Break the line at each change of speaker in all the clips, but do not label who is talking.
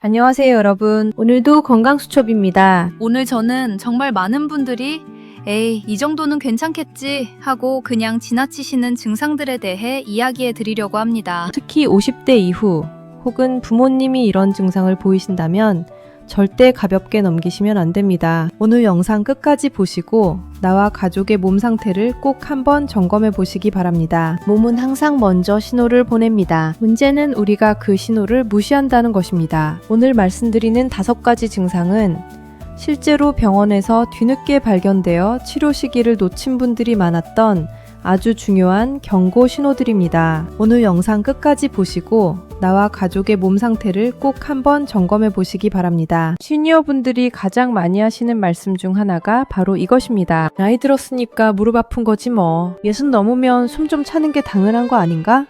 안녕하세요, 여러분. 오늘도 건강수첩입니다.
오늘 저는 정말 많은 분들이 에이, 이 정도는 괜찮겠지 하고 그냥 지나치시는 증상들에 대해 이야기해 드리려고 합니다.
특히 50대 이후 혹은 부모님이 이런 증상을 보이신다면 절대 가볍게 넘기시면 안 됩니다. 오늘 영상 끝까지 보시고 나와 가족의 몸 상태를 꼭 한번 점검해 보시기 바랍니다. 몸은 항상 먼저 신호를 보냅니다. 문제는 우리가 그 신호를 무시한다는 것입니다. 오늘 말씀드리는 5가지 증상은 실제로 병원에서 뒤늦게 발견되어 치료 시기를 놓친 분들이 많았던 아주 중요한 경고 신호들입니다. 오늘 영상 끝까지 보시고 나와 가족의 몸 상태를 꼭 한번 점검해 보시기 바랍니다. 시니어분들이 가장 많이 하시는 말씀 중 하나가 바로 이것입니다. 나이 들었으니까 무릎 아픈 거지 뭐. 60 넘으면 숨 좀 차는 게 당연한 거 아닌가?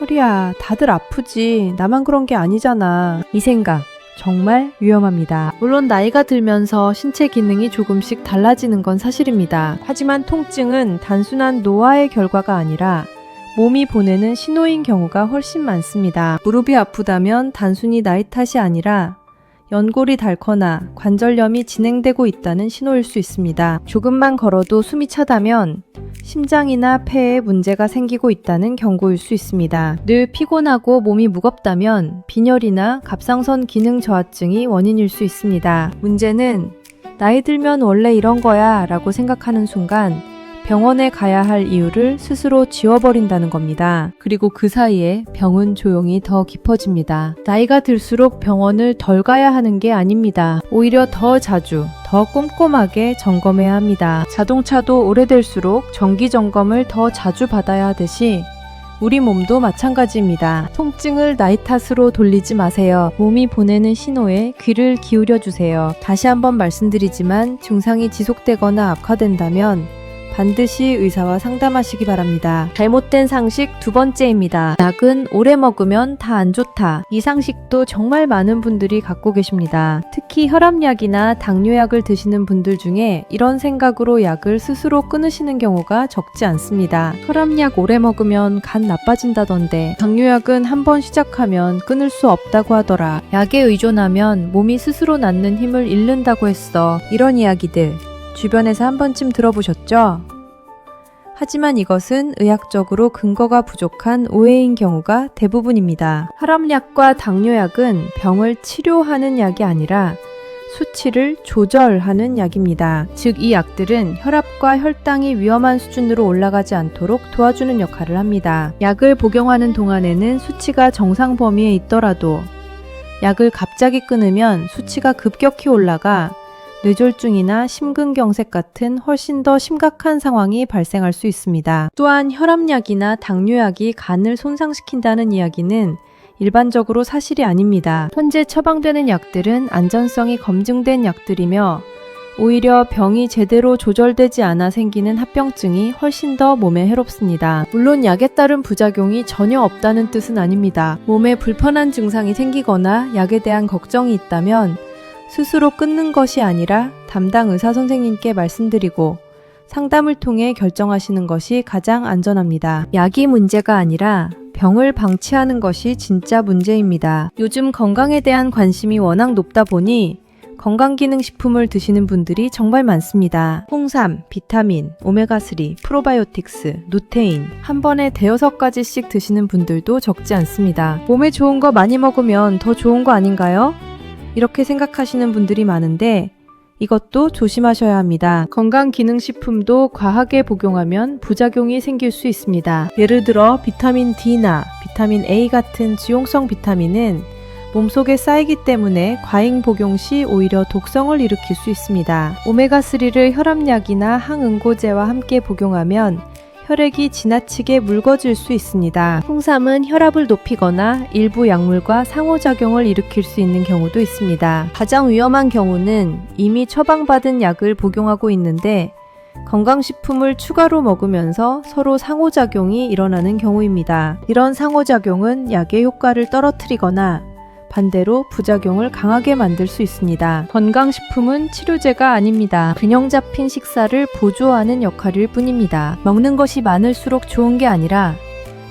허리야, 다들 아프지. 나만 그런 게 아니잖아. 이 생각 정말 위험합니다. 물론 나이가 들면서 신체 기능이 조금씩 달라지는 건 사실입니다. 하지만 통증은 단순한 노화의 결과가 아니라 몸이 보내는 신호인 경우가 훨씬 많습니다. 무릎이 아프다면 단순히 나이 탓이 아니라 연골이 닳거나 관절염이 진행되고 있다는 신호일 수 있습니다. 조금만 걸어도 숨이 차다면 심장이나 폐에 문제가 생기고 있다는 경고일 수 있습니다. 늘 피곤하고 몸이 무겁다면 빈혈이나 갑상선 기능 저하증이 원인일 수 있습니다. 문제는 나이 들면 원래 이런 거야 라고 생각하는 순간 병원에 가야 할 이유를 스스로 지워버린다는 겁니다. 그리고 그 사이에 병은 조용히 더 깊어집니다. 나이가 들수록 병원을 덜 가야 하는 게 아닙니다. 오히려 더 자주, 더 꼼꼼하게 점검해야 합니다. 자동차도 오래될수록 정기 점검을 더 자주 받아야 하듯이 우리 몸도 마찬가지입니다. 통증을 나이 탓으로 돌리지 마세요. 몸이 보내는 신호에 귀를 기울여 주세요. 다시 한번 말씀드리지만 증상이 지속되거나 악화된다면 반드시 의사와 상담하시기 바랍니다. 잘못된 상식 2번째입니다. 약은 오래 먹으면 다 안 좋다. 이 상식도 정말 많은 분들이 갖고 계십니다. 특히 혈압약이나 당뇨약을 드시는 분들 중에 이런 생각으로 약을 스스로 끊으시는 경우가 적지 않습니다. 혈압약 오래 먹으면 간 나빠진다던데 당뇨약은 한번 시작하면 끊을 수 없다고 하더라. 약에 의존하면 몸이 스스로 낫는 힘을 잃는다고 했어. 이런 이야기들 주변에서 한 번쯤 들어보셨죠? 하지만 이것은 의학적으로 근거가 부족한 오해인 경우가 대부분입니다. 혈압약과 당뇨약은 병을 치료하는 약이 아니라 수치를 조절하는 약입니다. 즉, 이 약들은 혈압과 혈당이 위험한 수준으로 올라가지 않도록 도와주는 역할을 합니다. 약을 복용하는 동안에는 수치가 정상 범위에 있더라도 약을 갑자기 끊으면 수치가 급격히 올라가 뇌졸중이나 심근경색 같은 훨씬 더 심각한 상황이 발생할 수 있습니다. 또한 혈압약이나 당뇨약이 간을 손상시킨다는 이야기는 일반적으로 사실이 아닙니다. 현재 처방되는 약들은 안전성이 검증된 약들이며 오히려 병이 제대로 조절되지 않아 생기는 합병증이 훨씬 더 몸에 해롭습니다. 물론 약에 따른 부작용이 전혀 없다는 뜻은 아닙니다. 몸에 불편한 증상이 생기거나 약에 대한 걱정이 있다면 스스로 끊는 것이 아니라 담당 의사 선생님께 말씀드리고 상담을 통해 결정하시는 것이 가장 안전합니다. 약이 문제가 아니라 병을 방치하는 것이 진짜 문제입니다. 요즘 건강에 대한 관심이 워낙 높다 보니 건강기능식품을 드시는 분들이 정말 많습니다. 홍삼, 비타민, 오메가3, 프로바이오틱스, 루테인 한 번에 5-6가지씩 드시는 분들도 적지 않습니다. 몸에 좋은 거 많이 먹으면 더 좋은 거 아닌가요? 이렇게 생각하시는 분들이 많은데 이것도 조심하셔야 합니다. 건강기능식품도 과하게 복용하면 부작용이 생길 수 있습니다. 예를 들어 비타민 D나 비타민 A 같은 지용성 비타민은 몸속에 쌓이기 때문에 과잉 복용 시 오히려 독성을 일으킬 수 있습니다. 오메가3를 혈압약이나 항응고제와 함께 복용하면 혈액이 지나치게 묽어질 수 있습니다. 홍삼은 혈압을 높이거나 일부 약물과 상호작용을 일으킬 수 있는 경우도 있습니다. 가장 위험한 경우는 이미 처방받은 약을 복용하고 있는데 건강식품을 추가로 먹으면서 서로 상호작용이 일어나는 경우입니다. 이런 상호작용은 약의 효과를 떨어뜨리거나 반대로 부작용을 강하게 만들 수 있습니다. 건강식품은 치료제가 아닙니다. 균형 잡힌 식사를 보조하는 역할일 뿐입니다. 먹는 것이 많을수록 좋은 게 아니라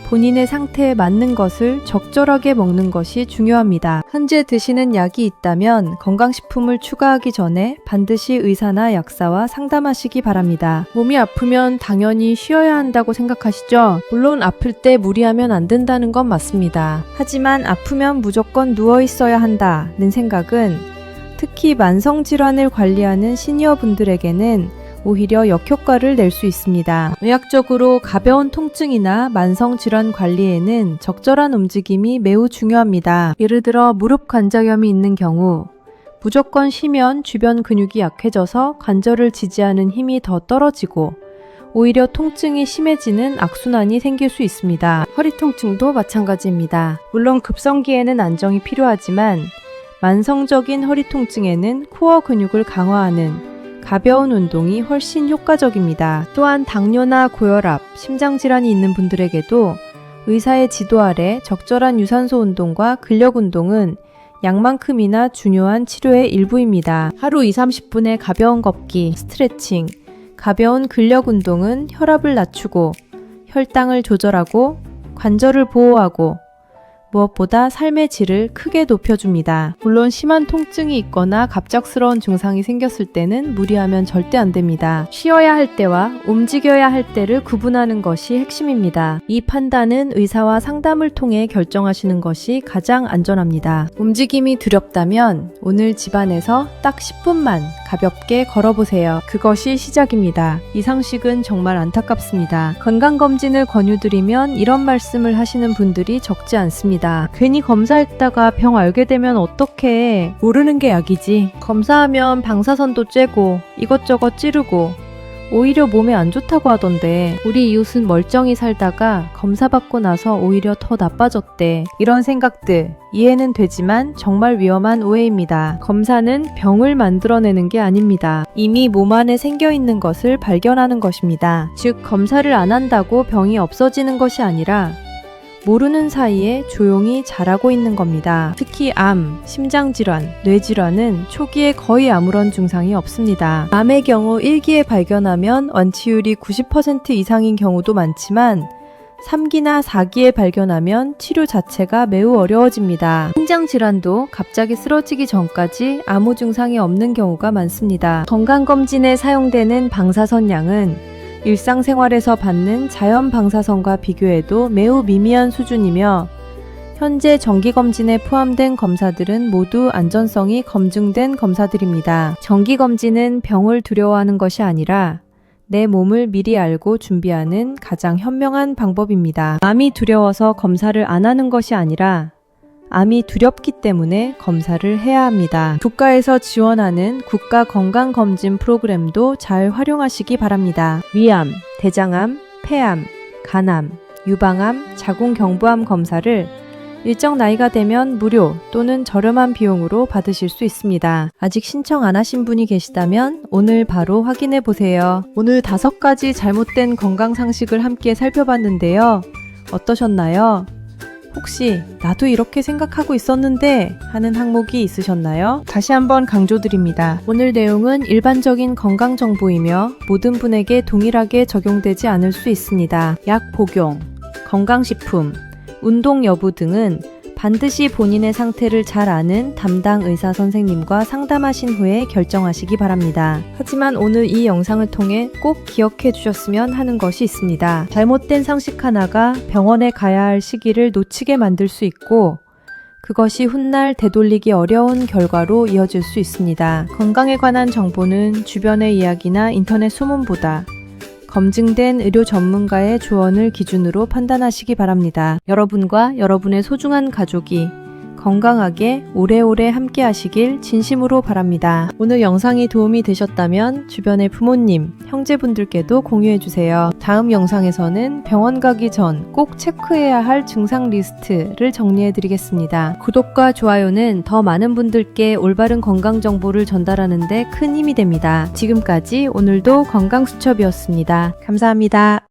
본인의 상태에 맞는 것을 적절하게 먹는 것이 중요합니다. 현재 드시는 약이 있다면 건강식품을 추가하기 전에 반드시 의사나 약사와 상담하시기 바랍니다. 몸이 아프면 당연히 쉬어야 한다고 생각하시죠? 물론 아플 때 무리하면 안 된다는 건 맞습니다. 하지만 아프면 무조건 누워 있어야 한다는 생각은 특히 만성질환을 관리하는 시니어분들에게는 오히려 역효과를 낼 수 있습니다. 의학적으로 가벼운 통증이나 만성질환 관리에는 적절한 움직임이 매우 중요합니다. 예를 들어 무릎 관절염이 있는 경우 무조건 쉬면 주변 근육이 약해져서 관절을 지지하는 힘이 더 떨어지고 오히려 통증이 심해지는 악순환이 생길 수 있습니다. 허리 통증도 마찬가지입니다. 물론 급성기에는 안정이 필요하지만 만성적인 허리 통증에는 코어 근육을 강화하는 가벼운 운동이 훨씬 효과적입니다. 또한 당뇨나 고혈압, 심장질환이 있는 분들에게도 의사의 지도 아래 적절한 유산소 운동과 근력 운동은 약만큼이나 중요한 치료의 일부입니다. 하루 20-30분의 가벼운 걷기, 스트레칭, 가벼운 근력 운동은 혈압을 낮추고 혈당을 조절하고 관절을 보호하고 무엇보다 삶의 질을 크게 높여줍니다. 물론 심한 통증이 있거나 갑작스러운 증상이 생겼을 때는 무리하면 절대 안 됩니다. 쉬어야 할 때와 움직여야 할 때를 구분하는 것이 핵심입니다. 이 판단은 의사와 상담을 통해 결정하시는 것이 가장 안전합니다. 움직임이 두렵다면 오늘 집안에서 딱 10분만 가볍게 걸어보세요. 그것이 시작입니다. 이 상식은 정말 안타깝습니다. 건강검진을 권유드리면 이런 말씀을 하시는 분들이 적지 않습니다. 괜히 검사했다가 병 알게 되면 어떡해. 모르는 게 약이지. 검사하면 방사선도 쬐고 이것저것 찌르고 오히려 몸에 안 좋다고 하던데 우리 이웃은 멀쩡히 살다가 검사받고 나서 오히려 더 나빠졌대. 이런 생각들 이해는 되지만 정말 위험한 오해입니다. 검사는 병을 만들어내는 게 아닙니다. 이미 몸 안에 생겨있는 것을 발견하는 것입니다. 즉 검사를 안 한다고 병이 없어지는 것이 아니라 모르는 사이에 조용히 자라고 있는 겁니다. 특히 암, 심장질환, 뇌질환은 초기에 거의 아무런 증상이 없습니다. 암의 경우 1기에 발견하면 완치율이 90% 이상인 경우도 많지만 3기나 4기에 발견하면 치료 자체가 매우 어려워집니다. 심장질환도 갑자기 쓰러지기 전까지 아무 증상이 없는 경우가 많습니다. 건강검진에 사용되는 방사선 양은 일상생활에서 받는 자연 방사선과 비교해도 매우 미미한 수준이며 현재 정기검진에 포함된 검사들은 모두 안전성이 검증된 검사들입니다. 정기검진은 병을 두려워하는 것이 아니라 내 몸을 미리 알고 준비하는 가장 현명한 방법입니다. 암이 두려워서 검사를 안 하는 것이 아니라 암이 두렵기 때문에 검사를 해야 합니다. 국가에서 지원하는 국가건강검진 프로그램도 잘 활용하시기 바랍니다. 위암, 대장암, 폐암, 간암, 유방암, 자궁경부암 검사를 일정 나이가 되면 무료 또는 저렴한 비용으로 받으실 수 있습니다. 아직 신청 안 하신 분이 계시다면 오늘 바로 확인해 보세요. 오늘 5가지 잘못된 건강 상식을 함께 살펴봤는데요. 어떠셨나요? 혹시 나도 이렇게 생각하고 있었는데 하는 항목이 있으셨나요? 다시 한번 강조드립니다. 오늘 내용은 일반적인 건강 정보이며 모든 분에게 동일하게 적용되지 않을 수 있습니다. 약 복용, 건강식품, 운동 여부 등은 반드시 본인의 상태를 잘 아는 담당 의사 선생님과 상담하신 후에 결정하시기 바랍니다. 하지만 오늘 이 영상을 통해 꼭 기억해 주셨으면 하는 것이 있습니다. 잘못된 상식 하나가 병원에 가야 할 시기를 놓치게 만들 수 있고 그것이 훗날 되돌리기 어려운 결과로 이어질 수 있습니다. 건강에 관한 정보는 주변의 이야기나 인터넷 소문보다 검증된 의료 전문가의 조언을 기준으로 판단하시기 바랍니다. 여러분과 여러분의 소중한 가족이 건강하게 오래오래 함께 하시길 진심으로 바랍니다. 오늘 영상이 도움이 되셨다면 주변의 부모님, 형제분들께도 공유해주세요. 다음 영상에서는 병원 가기 전 꼭 체크해야 할 증상 리스트를 정리해드리겠습니다. 구독과 좋아요는 더 많은 분들께 올바른 건강 정보를 전달하는 데 큰 힘이 됩니다. 지금까지 오늘도 건강수첩이었습니다. 감사합니다.